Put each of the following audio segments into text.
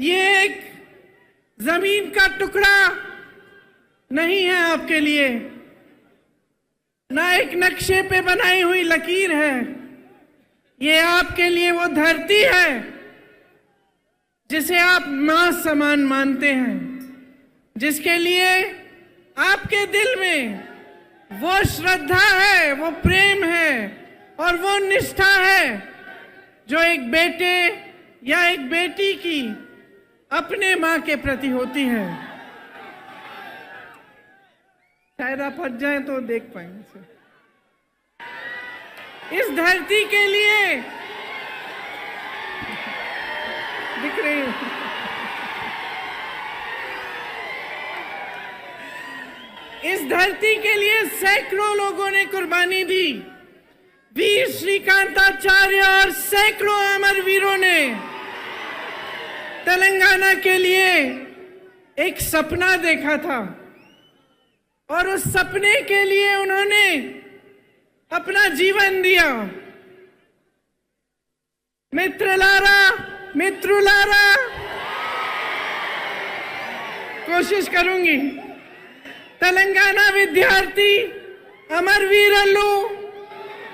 ये एक जमीन का टुकड़ा नहीं है आपके लिए, ना एक नक्शे पे बनाई हुई लकीर है। ये आपके लिए वो धरती है जिसे आप मां समान मानते हैं, जिसके लिए आपके दिल में वो श्रद्धा है, वो प्रेम है और वो निष्ठा है जो एक बेटे या एक बेटी की अपने मां के प्रति होती है। शायद आप हट जाएं तो देख पाएंगे। इस धरती के लिए दिख रही हूं। इस धरती के लिए सैकड़ों लोगों ने कुर्बानी दी। वीर श्रीकांताचार्य और सैकड़ों अमर वीरों ने तेलंगाना के लिए एक सपना देखा था और उस सपने के लिए उन्होंने अपना जीवन दिया। मित्रुलारा कोशिश करूंगी। तेलंगाना विद्यार्थी अमरवीरल्लू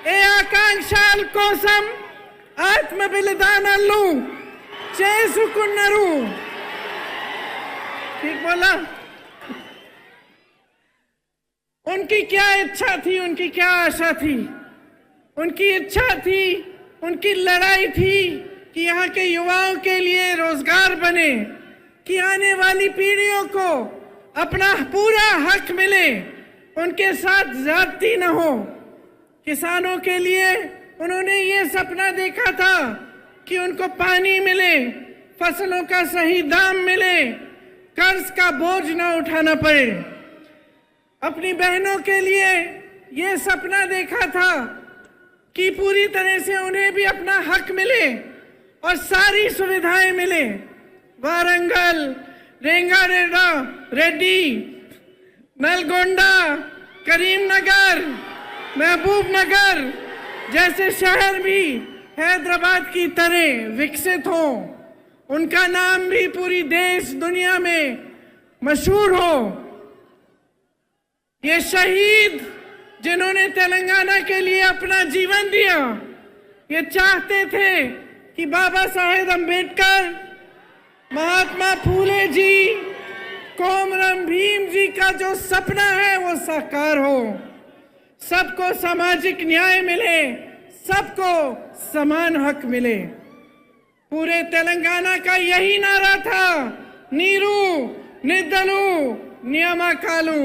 ए आकांक्षाल कोसम आत्म बलिदानल्लू చేసుకున్నారు। ठीक बोला? उनकी क्या इच्छा थी, उनकी क्या आशा थी? उनकी इच्छा थी, उनकी लड़ाई थी कि यहाँ के युवाओं के लिए रोजगार बने, कि आने वाली पीढ़ियों को अपना पूरा हक मिले, उनके साथ ज्यादती न हो। किसानों के लिए उन्होंने ये सपना देखा था कि उनको पानी मिले, फसलों का सही दाम मिले, कर्ज का बोझ न उठाना पड़े। अपनी बहनों के लिए ये सपना देखा था कि पूरी तरह से उन्हें भी अपना हक मिले और सारी सुविधाएं मिले। वारंगल, रेड्डी, नलगोंडा, करीमनगर, महबूबनगर जैसे शहर भी हैदराबाद की तरह विकसित हो, उनका नाम भी पूरी देश दुनिया में मशहूर हो। ये शहीद जिन्होंने तेलंगाना के लिए अपना जीवन दिया, ये चाहते थे कि बाबा साहेब अम्बेडकर, महात्मा फूले जी, कोमरम भीम जी का जो सपना है वो साकार हो, सबको सामाजिक न्याय मिले, सबको समान हक मिले। पूरे तेलंगाना का यही नारा था, नीरू निद्दलू नियमकालू।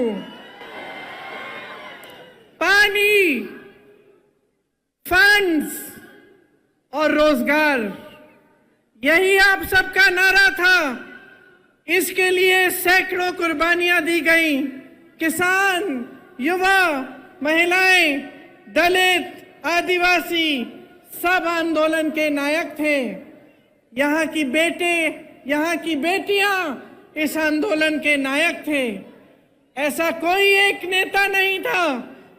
पानी, फंड्स और रोजगार, यही आप सबका नारा था। इसके लिए सैकड़ों कुर्बानियां दी गई। किसान, युवा, महिलाएं, दलित, आदिवासी सब आंदोलन के नायक थे। यहाँ की बेटे, यहाँ की बेटियां इस आंदोलन के नायक थे। ऐसा कोई एक नेता नहीं था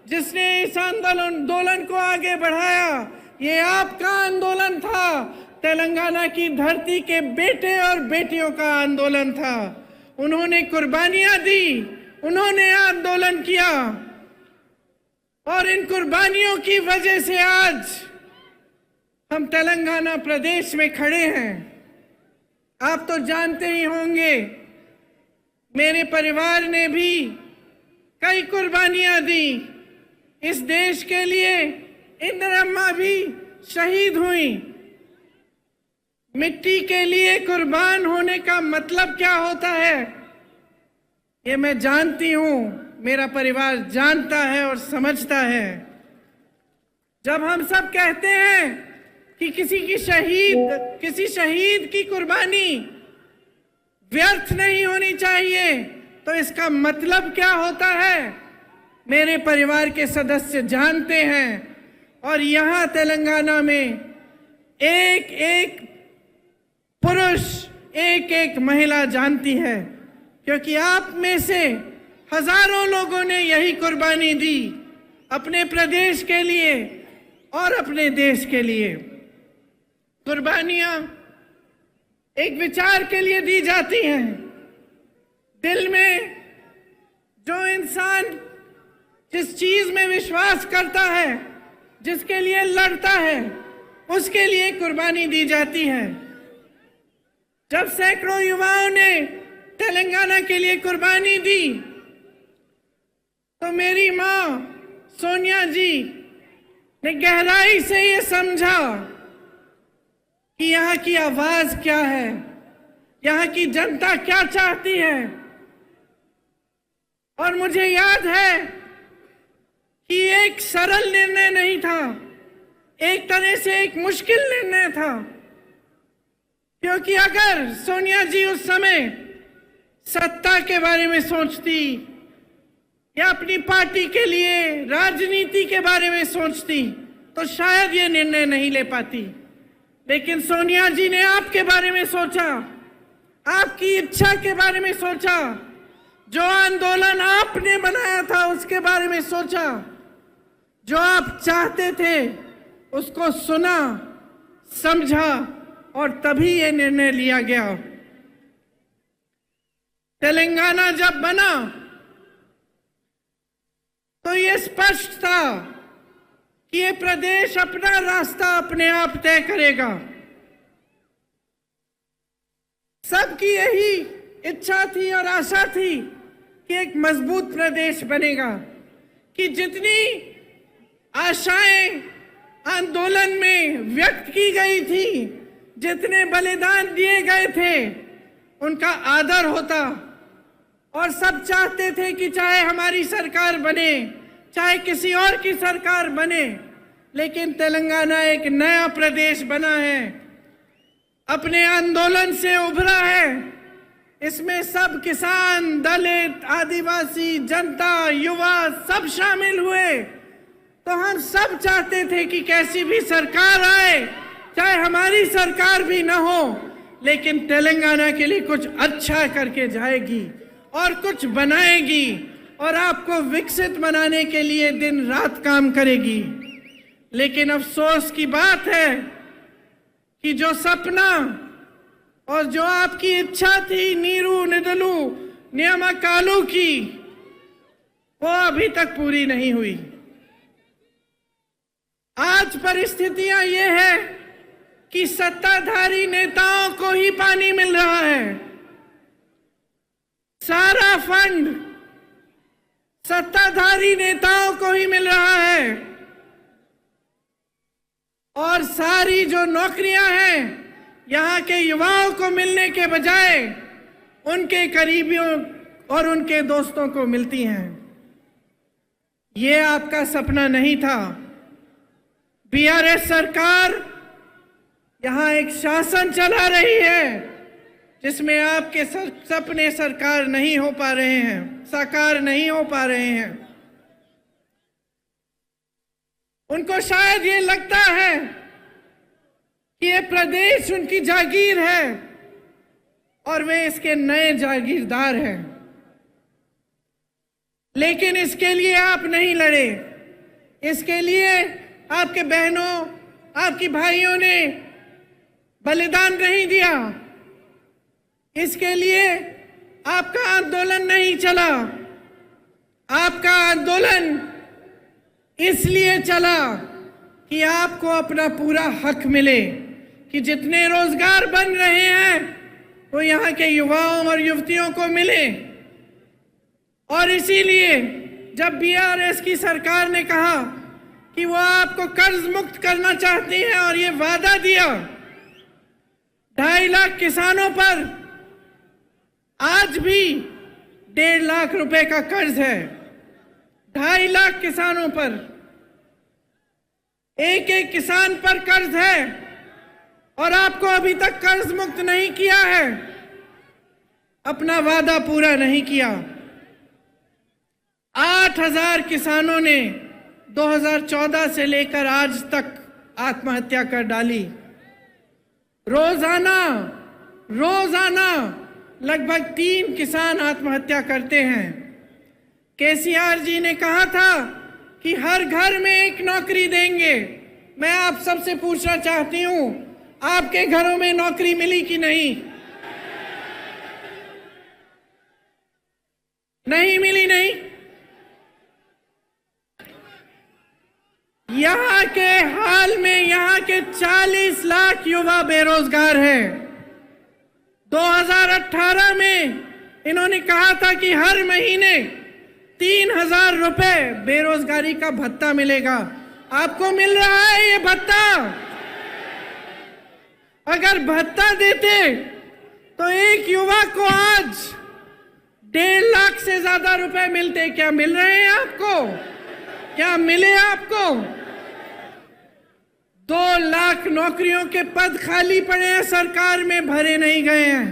जिसने इस आंदोलन को आगे बढ़ाया। ये आपका आंदोलन था, तेलंगाना की धरती के बेटे और बेटियों का आंदोलन था। उन्होंने कुर्बानियां दी, उन्होंने आंदोलन किया और इन कुर्बानियों की वजह से आज हम तेलंगाना प्रदेश में खड़े हैं। आप तो जानते ही होंगे, मेरे परिवार ने भी कई कुर्बानियां दी इस देश के लिए। इंदिरा भी शहीद हुई। मिट्टी के लिए कुर्बान होने का मतलब क्या होता है, ये मैं जानती हूं, मेरा परिवार जानता है और समझता है। जब हम सब कहते हैं कि किसी शहीद की कुर्बानी व्यर्थ नहीं होनी चाहिए, तो इसका मतलब क्या होता है, मेरे परिवार के सदस्य जानते हैं। और यहाँ तेलंगाना में एक एक पुरुष, एक एक महिला जानती है, क्योंकि आप में से हजारों लोगों ने यही कुर्बानी दी अपने प्रदेश के लिए और अपने देश के लिए। कुर्बानियां एक विचार के लिए दी जाती हैं। दिल में जो इंसान जिस चीज में विश्वास करता है, जिसके लिए लड़ता है, उसके लिए कुर्बानी दी जाती है। जब सैकड़ों युवाओं ने तेलंगाना के लिए कुर्बानी दी, तो मेरी मां सोनिया जी ने गहराई से ये समझा कि यहाँ की आवाज क्या है, यहाँ की जनता क्या चाहती है। और मुझे याद है कि एक सरल निर्णय नहीं था, एक तरह से एक मुश्किल निर्णय था, क्योंकि अगर सोनिया जी उस समय सत्ता के बारे में सोचती या अपनी पार्टी के लिए राजनीति के बारे में सोचती तो शायद ये निर्णय नहीं ले पाती। लेकिन सोनिया जी ने आपके बारे में सोचा, आपकी इच्छा के बारे में सोचा, जो आंदोलन आपने बनाया था उसके बारे में सोचा, जो आप चाहते थे उसको सुना, समझा और तभी ये निर्णय लिया गया। तेलंगाना जब बना तो ये स्पष्ट था कि ये प्रदेश अपना रास्ता अपने आप तय करेगा। सबकी यही इच्छा थी और आशा थी कि एक मजबूत प्रदेश बनेगा, कि जितनी आशाएं आंदोलन में व्यक्त की गई थी, जितने बलिदान दिए गए थे, उनका आदर होता। और सब चाहते थे कि चाहे हमारी सरकार बने, चाहे किसी और की सरकार बने, लेकिन तेलंगाना एक नया प्रदेश बना है, अपने आंदोलन से उभरा है। इसमें सब किसान, दलित, आदिवासी, जनता, युवा सब शामिल हुए। तो हम सब चाहते थे कि कैसी भी सरकार आए, चाहे हमारी सरकार भी ना हो, लेकिन तेलंगाना के लिए कुछ अच्छा करके जाएगी और कुछ बनाएगी और आपको विकसित बनाने के लिए दिन रात काम करेगी। लेकिन अफसोस की बात है कि जो सपना और जो आपकी इच्छा थी नीरू निदलू नियामकालू की, वो अभी तक पूरी नहीं हुई। आज परिस्थितियां ये है कि सत्ताधारी नेताओं को ही पानी मिल रहा है। सारा फंड सत्ताधारी नेताओं को ही मिल रहा है और सारी जो नौकरियां हैं यहाँ के युवाओं को मिलने के बजाय उनके करीबियों और उनके दोस्तों को मिलती हैं। ये आपका सपना नहीं था। बीआरएस सरकार यहाँ एक शासन चला रही है जिसमें आपके सपने सरकार नहीं हो पा रहे हैं, साकार नहीं हो पा रहे हैं। उनको शायद ये लगता है कि ये प्रदेश उनकी जागीर है और वे इसके नए जागीरदार हैं। लेकिन इसके लिए आप नहीं लड़े, इसके लिए आपके बहनों, आपकी भाइयों ने बलिदान नहीं दिया, इसके लिए आपका आंदोलन नहीं चला। आपका आंदोलन इसलिए चला कि आपको अपना पूरा हक मिले, कि जितने रोजगार बन रहे हैं वो यहाँ के युवाओं और युवतियों को मिले। और इसीलिए जब बीआरएस की सरकार ने कहा कि वो आपको कर्ज मुक्त करना चाहती है और ये वादा दिया, 2.5 लाख किसानों पर आज भी 1.5 लाख रुपए का कर्ज है। 2.5 लाख किसानों पर, एक एक किसान पर कर्ज है और आपको अभी तक कर्ज मुक्त नहीं किया है, अपना वादा पूरा नहीं किया। 8,000 किसानों ने 2014 से लेकर आज तक आत्महत्या कर डाली। रोजाना लगभग 3 किसान आत्महत्या करते हैं। केसीआर जी ने कहा था कि हर घर में एक नौकरी देंगे। मैं आप सबसे पूछना चाहती हूं, आपके घरों में नौकरी मिली कि नहीं? नहीं मिली नहीं। यहाँ के हाल में यहाँ के 40 लाख युवा बेरोजगार हैं। 2018 में इन्होंने कहा था कि हर महीने 3,000 रुपए बेरोजगारी का भत्ता मिलेगा। आपको मिल रहा है ये भत्ता? अगर भत्ता देते तो एक युवा को आज 1.5 लाख से ज्यादा रुपए मिलते। क्या मिल रहे हैं आपको? क्या मिले आपको? 2 लाख नौकरियों के पद खाली पड़े हैं, सरकार में भरे नहीं गए हैं,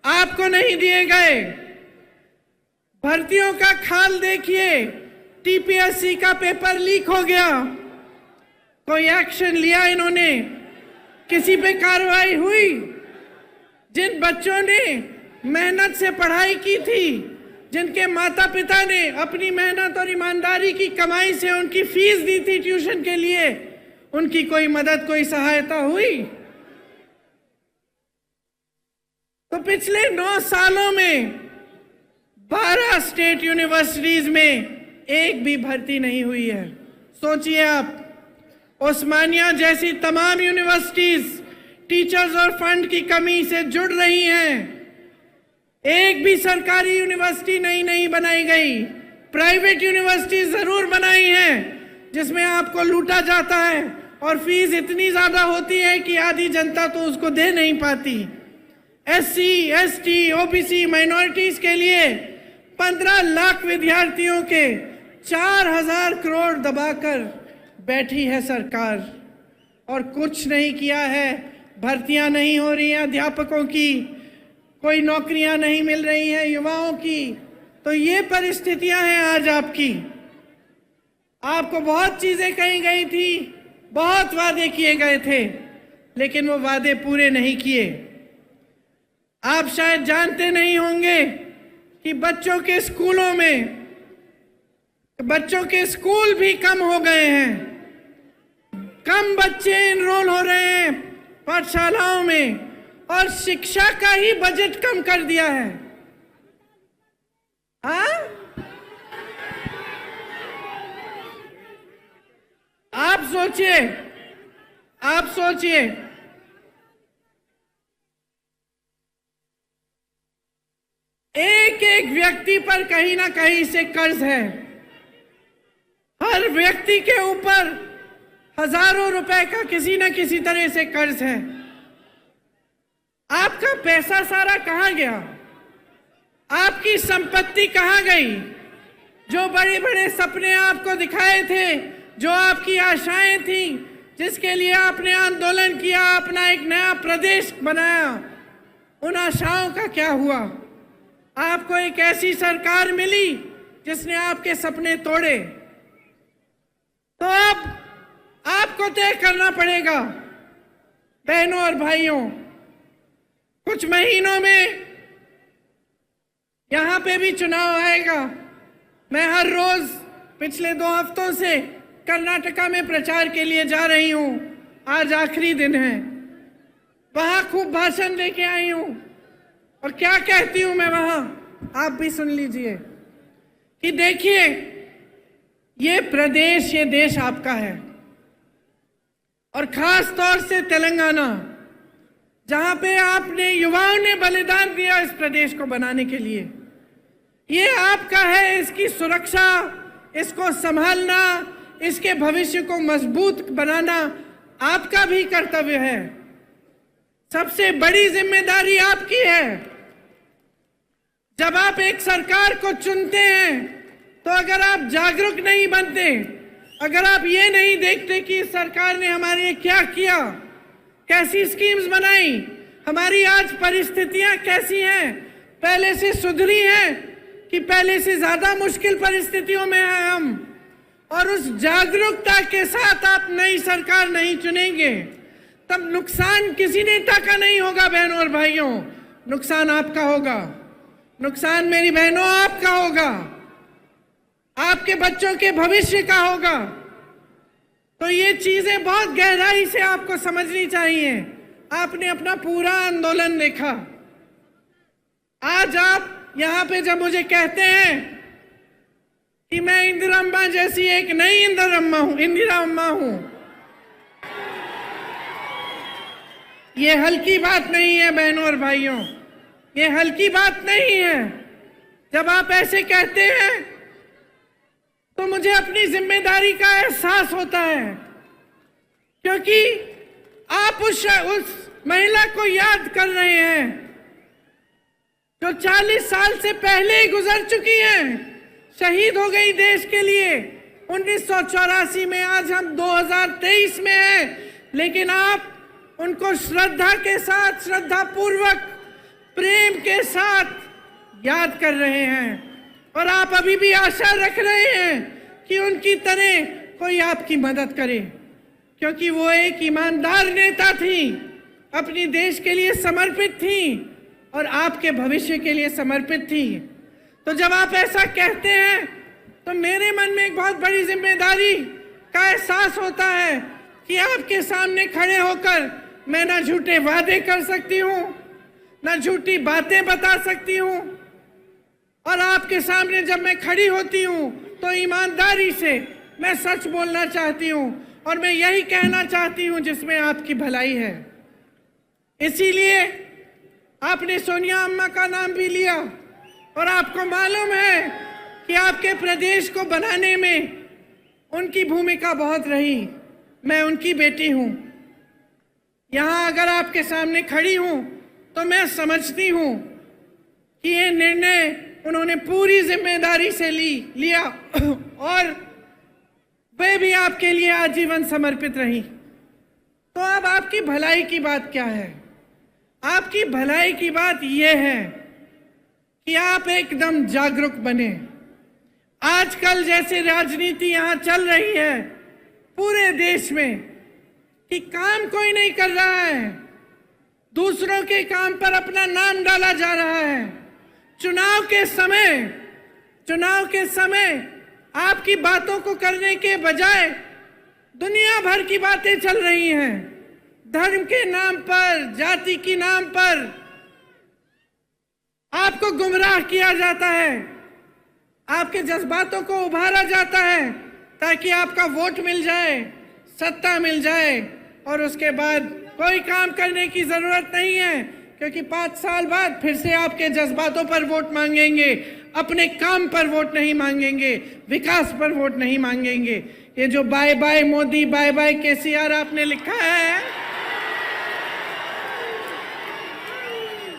आपको नहीं दिए गए। भर्तियों का खाल देखिए, टीपीएससी का पेपर लीक हो गया, कोई एक्शन लिया इन्होंने? किसी पे कार्रवाई हुई? जिन बच्चों ने मेहनत से पढ़ाई की थी, जिनके माता पिता ने अपनी मेहनत और ईमानदारी की कमाई से उनकी फीस दी थी ट्यूशन के लिए, उनकी कोई मदद, कोई सहायता हुई? तो पिछले 9 सालों में 12 स्टेट यूनिवर्सिटीज में एक भी भर्ती नहीं हुई है। सोचिए आप, उस्मानिया जैसी तमाम यूनिवर्सिटीज टीचर्स और फंड की कमी से जुड़ रही हैं। एक भी सरकारी यूनिवर्सिटी नहीं बनाई गई। प्राइवेट यूनिवर्सिटी जरूर बनाई है जिसमें आपको लूटा जाता है और फीस इतनी ज्यादा होती है कि आधी जनता तो उसको दे नहीं पाती। एससी, एसटी, ओबीसी, माइनॉरिटीज के लिए 15 लाख विद्यार्थियों के 4,000 करोड़ दबाकर बैठी है सरकार और कुछ नहीं किया है। भर्तियां नहीं हो रही हैं अध्यापकों की, कोई नौकरियां नहीं मिल रही हैं युवाओं की। तो ये परिस्थितियां हैं आज आपकी। आपको बहुत चीजें कही गई थी, बहुत वादे किए गए थे, लेकिन वो वादे पूरे नहीं किए। आप शायद जानते नहीं होंगे कि बच्चों के स्कूलों में, बच्चों के स्कूल भी कम हो गए हैं। कम बच्चे एनरोल हो रहे हैं पाठशालाओं में और शिक्षा का ही बजट कम कर दिया है। हाँ? आप सोचिए, आप सोचिए, एक एक व्यक्ति पर कहीं ना कहीं से कर्ज है। हर व्यक्ति के ऊपर हजारों रुपए का किसी न किसी तरह से कर्ज है। आपका पैसा सारा कहां गया? आपकी संपत्ति कहां गई? जो बड़े बड़े सपने आपको दिखाए थे, जो आपकी आशाएं थी, जिसके लिए आपने आंदोलन किया, अपना एक नया प्रदेश बनाया, उन आशाओं का क्या हुआ? आपको एक ऐसी सरकार मिली जिसने आपके सपने तोड़े। तो अब आपको तय करना पड़ेगा बहनों और भाइयों। कुछ महीनों में यहां पे भी चुनाव आएगा। मैं हर रोज पिछले 2 हफ्तों से कर्नाटका में प्रचार के लिए जा रही हूं। आज आखिरी दिन है। वहां खूब भाषण देके आई हूं और क्या कहती हूं मैं वहां, आप भी सुन लीजिए कि देखिए, ये प्रदेश, ये देश आपका है और खास तौर से तेलंगाना, जहां पे आपने, युवाओं ने बलिदान दिया इस प्रदेश को बनाने के लिए, ये आपका है। इसकी सुरक्षा, इसको संभालना, इसके भविष्य को मजबूत बनाना आपका भी कर्तव्य है। सबसे बड़ी जिम्मेदारी आपकी है। जब आप एक सरकार को चुनते हैं तो अगर आप जागरूक नहीं बनते, अगर आप ये नहीं देखते कि सरकार ने हमारे लिए क्या किया, कैसी स्कीम्स बनाई, हमारी आज परिस्थितियां कैसी हैं, पहले से सुधरी हैं कि पहले से ज्यादा मुश्किल परिस्थितियों में हैं हम, और उस जागरूकता के साथ आप नई सरकार नहीं चुनेंगे, तब नुकसान किसी नेता का नहीं होगा बहनों और भाइयों, नुकसान आपका होगा। नुकसान मेरी बहनों आपका होगा, आपके बच्चों के भविष्य का होगा। तो ये चीजें बहुत गहराई से आपको समझनी चाहिए। आपने अपना पूरा आंदोलन देखा, आज आप यहाँ पे जब मुझे कहते हैं कि मैं इंदिरा अम्मा जैसी एक नई इंदिरा अम्मा हूं, ये हल्की बात नहीं है बहनों और भाइयों, ये हल्की बात नहीं है। जब आप ऐसे कहते हैं तो मुझे अपनी जिम्मेदारी का एहसास होता है, क्योंकि आप उस महिला को याद कर रहे हैं जो 40 साल से पहले ही गुजर चुकी हैं, शहीद हो गई देश के लिए 1984 में। आज हम 2023 में हैं, लेकिन आप उनको श्रद्धा के साथ, श्रद्धा पूर्वक, प्रेम के साथ याद कर रहे हैं, और आप अभी भी आशा रख रहे हैं कि उनकी तरह कोई आपकी मदद करे, क्योंकि वो एक ईमानदार नेता थी, अपनी देश के लिए समर्पित थी और आपके भविष्य के लिए समर्पित थी। तो जब आप ऐसा कहते हैं तो मेरे मन में एक बहुत बड़ी जिम्मेदारी का एहसास होता है कि आपके सामने खड़े होकर मैं ना झूठे वादे कर सकती हूँ, ना झूठी बातें बता सकती हूँ, और आपके सामने जब मैं खड़ी होती हूँ तो ईमानदारी से मैं सच बोलना चाहती हूँ, और मैं यही कहना चाहती हूँ जिसमें आपकी भलाई है। इसीलिए आपने सोनिया अम्मा का नाम भी लिया, और आपको मालूम है कि आपके प्रदेश को बनाने में उनकी भूमिका बहुत रही। मैं उनकी बेटी हूँ, यहाँ अगर आपके सामने खड़ी हूँ तो मैं समझती हूँ कि ये निर्णय उन्होंने पूरी जिम्मेदारी से लिया और वे भी आपके लिए आजीवन समर्पित रही। तो अब आपकी भलाई की बात क्या है? आपकी भलाई की बात यह है कि आप एकदम जागरूक बने। आजकल जैसे राजनीति यहाँ चल रही है पूरे देश में कि काम कोई नहीं कर रहा है, दूसरों के काम पर अपना नाम डाला जा रहा है। चुनाव के समय आपकी बातों को करने के बजाय दुनिया भर की बातें चल रही हैं। धर्म के नाम पर, जाति के नाम पर आपको गुमराह किया जाता है, आपके जज्बातों को उभारा जाता है ताकि आपका वोट मिल जाए, सत्ता मिल जाए, और उसके बाद कोई काम करने की जरूरत नहीं है, क्योंकि 5 साल बाद फिर से आपके जज्बातों पर वोट मांगेंगे, अपने काम पर वोट नहीं मांगेंगे, विकास पर वोट नहीं मांगेंगे। ये जो bye bye Modi, bye bye KCR आपने लिखा है,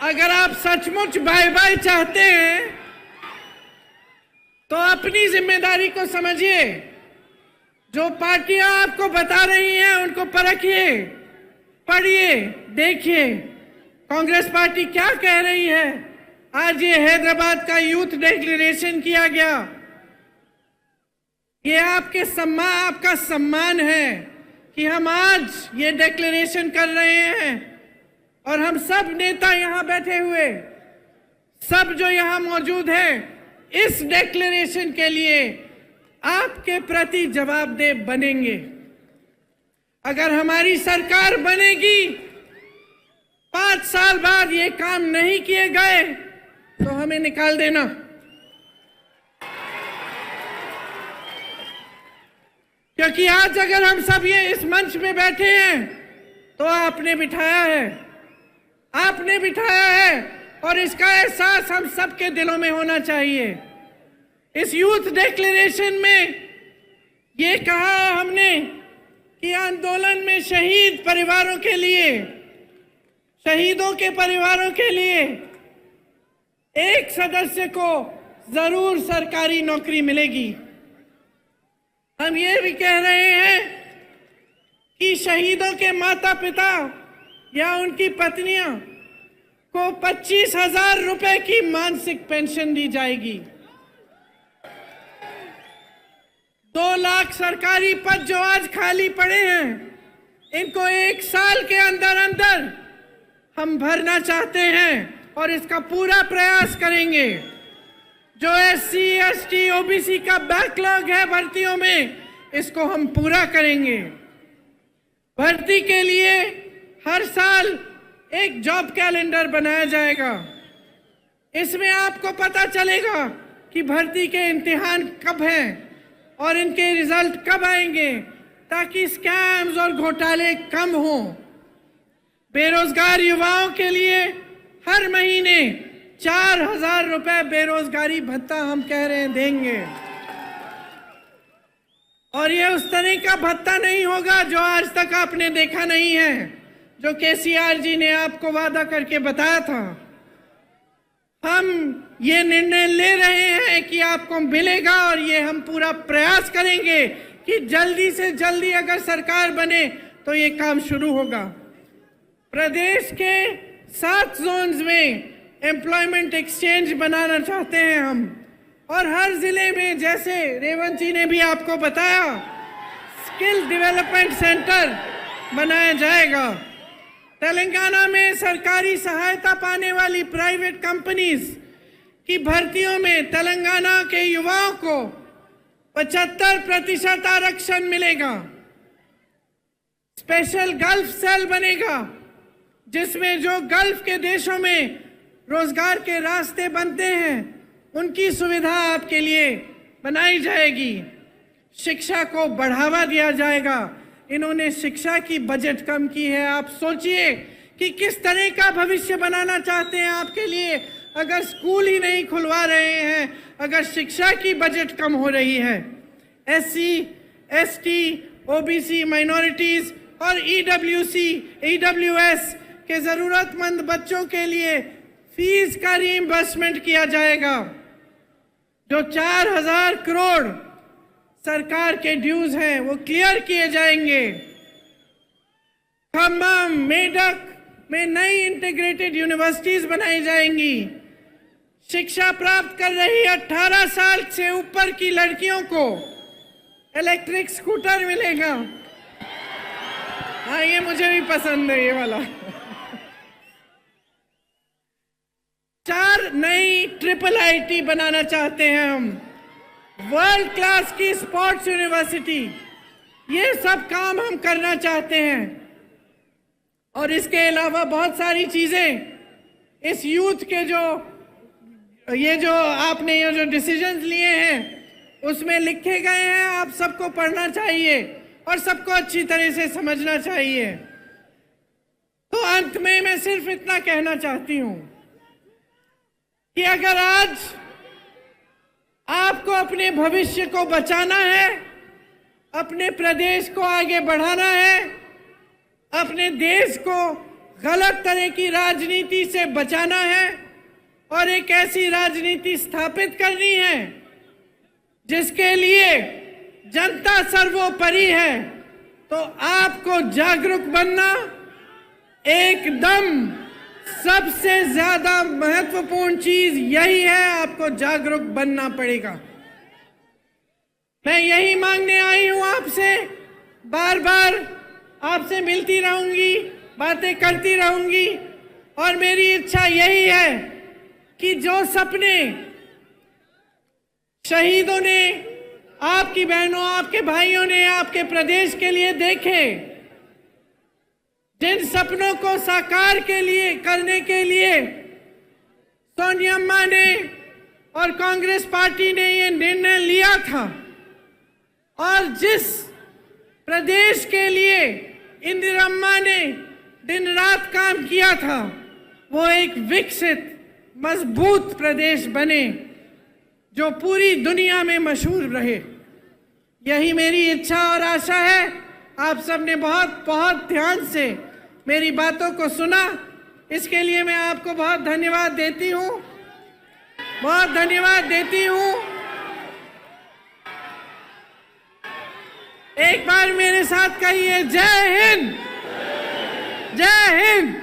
अगर आप सचमुच बाय बाय चाहते हैं तो अपनी जिम्मेदारी को समझिए। जो पार्टियां आपको बता रही हैं उनको परखिए, पढ़िए, देखिए कांग्रेस पार्टी क्या कह रही है। आज ये हैदराबाद का यूथ डिक्लेरेशन किया गया, ये आपका सम्मान है कि हम आज ये डिक्लेरेशन कर रहे हैं, और हम सब नेता यहाँ बैठे हुए, सब जो यहाँ मौजूद हैं, इस डिक्लेरेशन के लिए आपके प्रति जवाबदेह बनेंगे। अगर हमारी सरकार बनेगी, 5 साल बाद ये काम नहीं किए गए तो हमें निकाल देना। क्योंकि आज अगर हम सब ये इस मंच में बैठे हैं तो आपने बिठाया है, और इसका एहसास हम सबके दिलों में होना चाहिए। इस यूथ डिक्लेरेशन में ये कहा हमने कि आंदोलन में शहीदों के परिवारों के लिए एक सदस्य को जरूर सरकारी नौकरी मिलेगी। हम ये भी कह रहे हैं कि शहीदों के माता पिता या उनकी पत्नियां को 25,000 रुपए की मासिक पेंशन दी जाएगी। 2 लाख सरकारी पद जो आज खाली पड़े हैं, इनको 1 साल के अंदर हम भरना चाहते हैं, और इसका पूरा प्रयास करेंगे। जो SC, ST, OBC का बैकलॉग है भर्तियों में, इसको हम पूरा करेंगे। भर्ती के लिए हर साल एक जॉब कैलेंडर बनाया जाएगा। इसमें आपको पता चलेगा कि भर्ती के इम्तिहान कब हैं और इनके रिजल्ट कब आएंगे, ताकि स्कैम्स और घोटाले कम हों। बेरोजगार युवाओं के लिए हर महीने 4,000 रुपए बेरोजगारी भत्ता हम कह रहे हैं देंगे। और ये उस तरह का भत्ता नहीं होगा जो आज तक आपने देखा नहीं है, जो केसीआर जी ने आपको वादा करके बताया था। हम ये निर्णय ले रहे हैं कि आपको मिलेगा, और ये हम पूरा प्रयास करेंगे कि जल्दी से जल्दी अगर सरकार बने तो ये काम शुरू होगा। प्रदेश के 7 जोन्स में एम्प्लॉयमेंट एक्सचेंज बनाना चाहते हैं हम, और हर जिले में, जैसे रेवंत जी ने भी आपको बताया, स्किल डेवलपमेंट सेंटर बनाया जाएगा। तेलंगाना में सरकारी सहायता पाने वाली प्राइवेट कंपनीज की भर्तियों में तेलंगाना के युवाओं को 75% आरक्षण मिलेगा। स्पेशल गल्फ सेल बनेगा, जिसमें जो गल्फ के देशों में रोजगार के रास्ते बनते हैं उनकी सुविधा आपके लिए बनाई जाएगी। शिक्षा को बढ़ावा दिया जाएगा। इन्होंने शिक्षा की बजट कम की है। आप सोचिए कि किस तरह का भविष्य बनाना चाहते हैं आपके लिए, अगर स्कूल ही नहीं खुलवा रहे हैं, अगर शिक्षा की बजट कम हो रही है। SC, ST, OBC, माइनॉरिटीज और EWS के जरूरतमंद बच्चों के लिए फीस का रीइंबर्समेंट किया जाएगा। जो 4,000 करोड़ सरकार के ड्यूज हैं वो क्लियर किए जाएंगे। खम्बम, मेडक में नई इंटीग्रेटेड यूनिवर्सिटीज बनाई जाएंगी। शिक्षा प्राप्त कर रही 18 साल से ऊपर की लड़कियों को इलेक्ट्रिक स्कूटर मिलेगा। हाँ, ये मुझे भी पसंद है, ये वाला। 4 नई IIIT बनाना चाहते हैं हम। वर्ल्ड क्लास की स्पोर्ट्स यूनिवर्सिटी, ये सब काम हम करना चाहते हैं। और इसके अलावा बहुत सारी चीजें इस यूथ के जो आपने ये जो डिसीजंस लिए हैं उसमें लिखे गए हैं। आप सबको पढ़ना चाहिए और सबको अच्छी तरह से समझना चाहिए। तो अंत में मैं सिर्फ इतना कहना चाहती हूं कि अगर आज आपको अपने भविष्य को बचाना है, अपने प्रदेश को आगे बढ़ाना है, अपने देश को गलत तरह की राजनीति से बचाना है और एक ऐसी राजनीति स्थापित करनी है जिसके लिए जनता सर्वोपरि है, तो आपको जागरूक बनना एकदम सबसे ज्यादा महत्वपूर्ण चीज यही है। आपको जागरूक बनना पड़ेगा। मैं यही मांगने आई हूं आपसे, बार बार आपसे मिलती रहूंगी, बातें करती रहूंगी, और मेरी इच्छा यही है कि जो सपने शहीदों ने, आपकी बहनों, आपके भाइयों ने आपके प्रदेश के लिए देखे, जिन सपनों को साकार करने के लिए सोनिया अम्मा ने और कांग्रेस पार्टी ने ये निर्णय लिया था, और जिस प्रदेश के लिए इंदिरा अम्मा ने दिन रात काम किया था, वो एक विकसित मजबूत प्रदेश बने जो पूरी दुनिया में मशहूर रहे। यही मेरी इच्छा और आशा है। आप सबने बहुत बहुत ध्यान से मेरी बातों को सुना, इसके लिए मैं आपको बहुत धन्यवाद देती हूँ, बहुत धन्यवाद देती हूँ। एक बार मेरे साथ कहिए, जय हिंद, जय हिंद।